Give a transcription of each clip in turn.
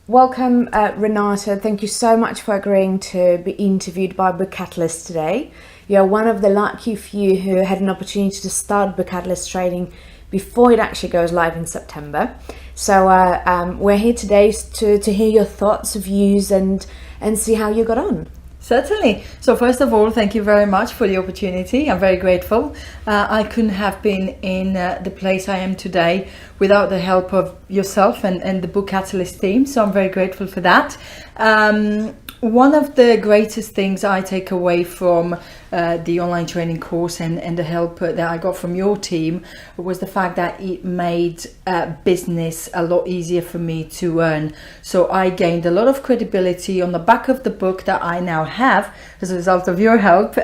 Welcome, Renate. Thank you so much for agreeing to be interviewed by Book Catalyst today. You're one of the lucky few who had an opportunity to start Book Catalyst trading before it actually goes live in September. So we're here today to hear your thoughts, views, and see how you got on. Certainly. So first of all, thank you very much for the opportunity. I'm very grateful. I couldn't have been in the place I am today without the help of yourself and the Book Catalyst team. So I'm very grateful for that. One of the greatest things I take away from the online training course and the help that I got from your team was the fact that it made business a lot easier for me to earn. So I gained a lot of credibility on the back of the book that I now have as a result of your help.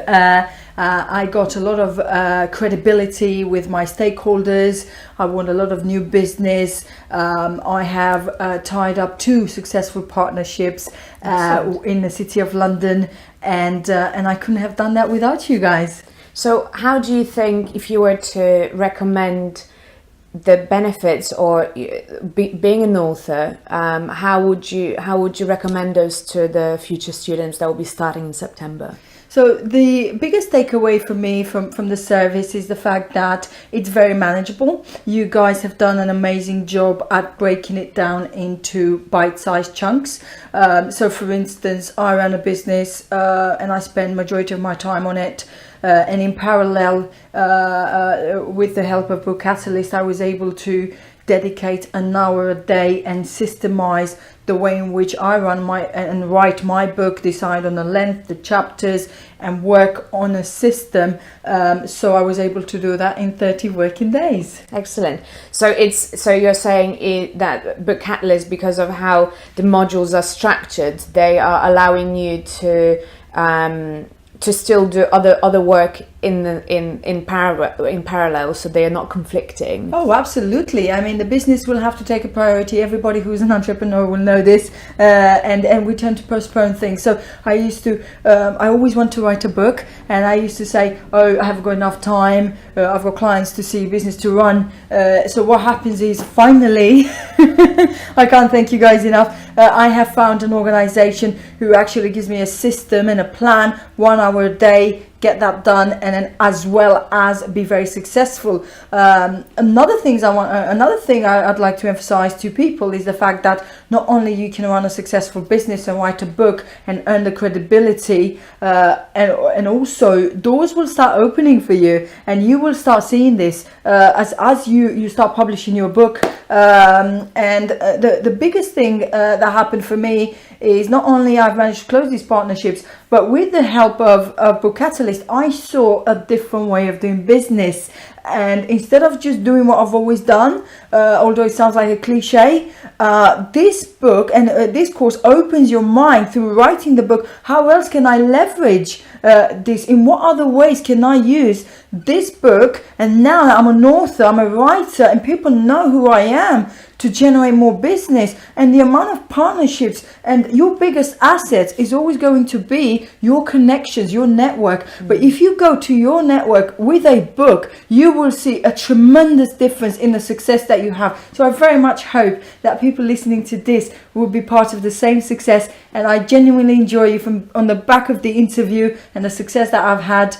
I got a lot of credibility with my stakeholders. I won a lot of new business. I have tied up 2 successful partnerships in the City of London, and I couldn't have done that without you guys. So how do you think, if you were to recommend the benefits or being an author, how would you recommend those to the future students that will be starting in September? So the biggest takeaway for me from the service is the fact that it's very manageable. You guys have done an amazing job at breaking it down into bite-sized chunks. So for instance, I run a business and I spend majority of my time on it. And in parallel, with the help of Book Catalyst, I was able to dedicate an hour a day and systemize the way in which I run and write my book, decide on the length, the chapters, and work on a system. So I was able to do that in 30 working days. Excellent. So you're saying that Book Catalyst, because of how the modules are structured, they are allowing you to still do other work in parallel, so they are not conflicting. Oh, absolutely. I mean, the business will have to take a priority. Everybody who's an entrepreneur will know this, and we tend to postpone things. So I always want to write a book, and I used to say, oh, I haven't got enough time, I've got clients to see, business to run. So what happens is, finally, I can't thank you guys enough, I have found an organization who actually gives me a system and a plan, 1 hour a day, get that done, and then as well as be very successful. Another thing I'd like to emphasize to people is the fact that not only you can run a successful business and write a book and earn the credibility, and also doors will start opening for you, and you will start seeing this as you start publishing your book. And the biggest thing that happened for me is not only I've managed to close these partnerships, but with the help of Book Catalyst, I saw a different way of doing business. And instead of just doing what I've always done, although it sounds like a cliche, this book and this course opens your mind through writing the book. How else can I leverage this? In what other ways can I use this book? And now I'm an author, I'm a writer, and people know who I am, to generate more business. And the amount of partnerships, and your biggest asset is always going to be your connections, your network. But if you go to your network with a book, you will see a tremendous difference in the success that you have. So I very much hope that people listening to this will be part of the same success, and I genuinely enjoy you from on the back of the interview and the success that I've had.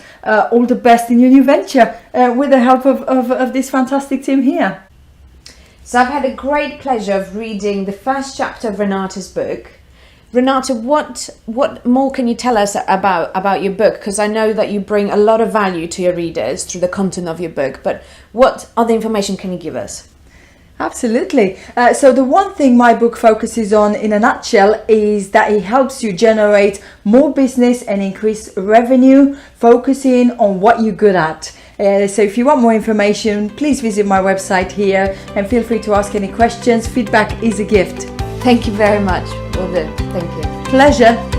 All the best in your new venture with the help of this fantastic team here. So I've had a great pleasure of reading the first chapter of Renate's book. Renate, what more can you tell us about your book? Because I know that you bring a lot of value to your readers through the content of your book, but what other information can you give us? Absolutely. So the one thing my book focuses on in a nutshell is that it helps you generate more business and increase revenue, focusing on what you're good at. So if you want more information, please visit my website here and feel free to ask any questions. Feedback is a gift. Thank you very much. Thank you. Pleasure.